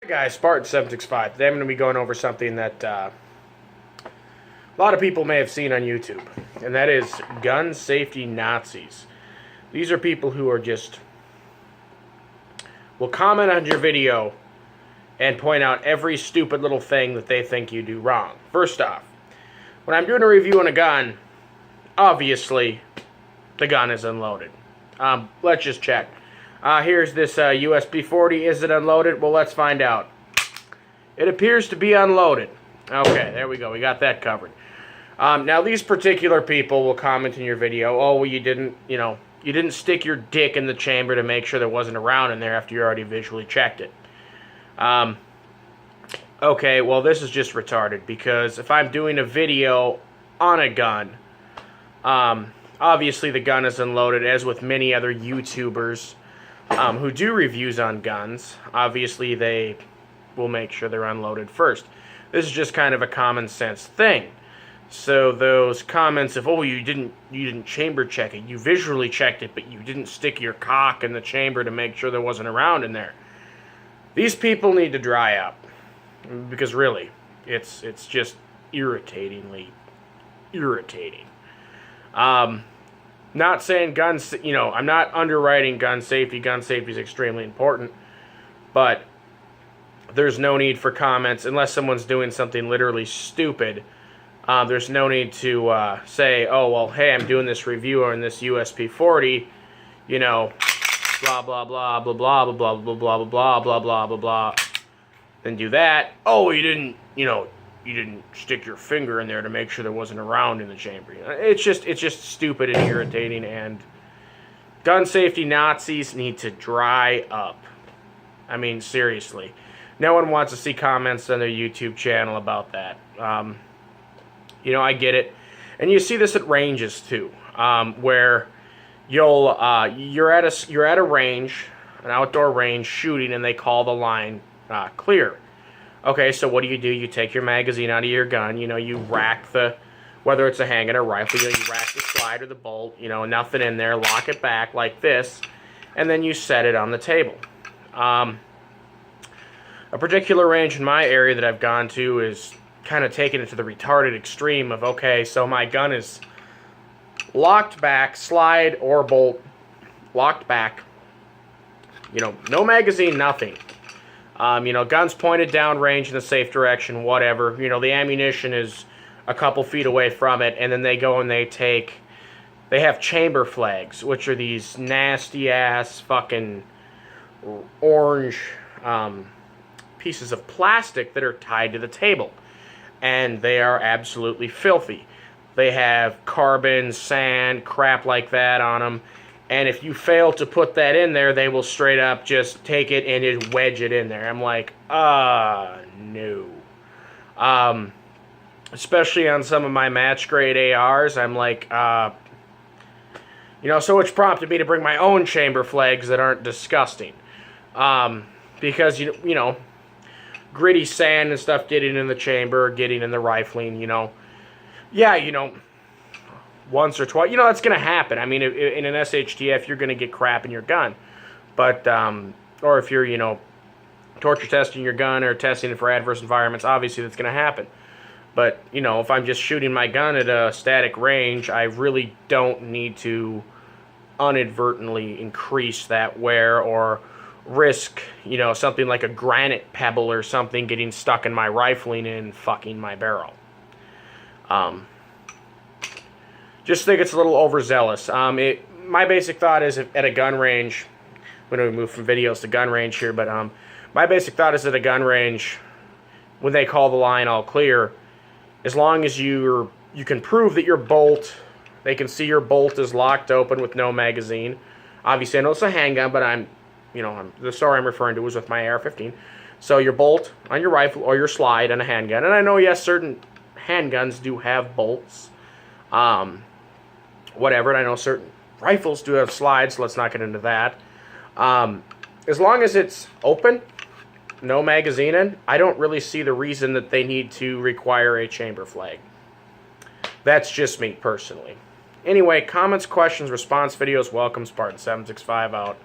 Hi guys, Spartan765. Today I'm going to be going over something that a lot of people may have seen on YouTube, and that is gun safety Nazis. These are people who are just will comment on your video and point out every stupid little thing that they think you do wrong. First off, when I'm doing a review on a gun, obviously the gun is unloaded. Let's just check. Here's this USB 40. Is it unloaded? Well, let's find out. It appears to be unloaded. Okay, there we go. We got that covered. Now, these particular people will comment in your video, oh, well, you didn't stick your dick in the chamber to make sure there wasn't a round in there after you already visually checked it. Okay, well, this is just retarded, because if I'm doing a video on a gun, obviously the gun is unloaded, as with many other YouTubers who do reviews on guns. Obviously, they will make sure they're unloaded first. This is just kind of a common sense thing. So those comments of, oh, you didn't chamber check it, you visually checked it, but you didn't stick your cock in the chamber to make sure there wasn't a round in there. These people need to dry up, because really, it's just irritatingly irritating. Not saying guns, I'm not underwriting gun safety. Gun safety is extremely important, but there's no need for comments unless someone's doing something literally stupid. There's no need to say, oh, well, hey, I'm doing this review on this USB 40, blah, blah, blah, blah, blah, blah, blah, blah, blah, blah, blah, blah, blah, blah. Then do that. Oh, you didn't stick your finger in there to make sure there wasn't a round in the chamber. It's just stupid and irritating, and gun safety Nazis need to dry up. I mean, seriously. No one wants to see comments on their YouTube channel about that. I get it. And you see this at ranges too, where you're at a range, an outdoor range, shooting, and they call the line clear. Okay, so what do? You take your magazine out of your gun, you rack whether it's a handgun or rifle, you rack the slide or the bolt, nothing in there, lock it back like this, and then you set it on the table. A particular range in my area that I've gone to is kind of taking it to the retarded extreme of, okay, so my gun is locked back, slide or bolt, locked back, no magazine, nothing. Guns pointed down range in the safe direction, whatever. The ammunition is a couple feet away from it, and then they go and they have chamber flags, which are these nasty-ass fucking orange pieces of plastic that are tied to the table. And they are absolutely filthy. They have carbon, sand, crap like that on them. And if you fail to put that in there, they will straight up just take it and just wedge it in there. I'm like, no. Especially on some of my match grade ARs, I'm like, so which prompted me to bring my own chamber flags that aren't disgusting. Because, gritty sand and stuff getting in the chamber, getting in the rifling, once or twice, that's going to happen. I mean, in an SHTF, you're going to get crap in your gun. But, or if you're, torture testing your gun or testing it for adverse environments, obviously that's going to happen. But, if I'm just shooting my gun at a static range, I really don't need to inadvertently increase that wear or risk, something like a granite pebble or something getting stuck in my rifling and fucking my barrel. Just think it's a little overzealous. My basic thought is, at a gun range, I'm going to move from videos to gun range here, but my basic thought is, at a gun range, when they call the line all clear, as long as you can prove that your bolt, they can see your bolt is locked open with no magazine. Obviously, I know it's a handgun, but the story I'm referring to was with my AR-15. So your bolt on your rifle or your slide on a handgun, and I know, yes, certain handguns do have bolts. Whatever, and I know certain rifles do have slides, so let's not get into that. As long as it's open, no magazine in, I don't really see the reason that they need to require a chamber flag. That's just me, personally. Anyway, comments, questions, response videos, welcome. Spartan765 out.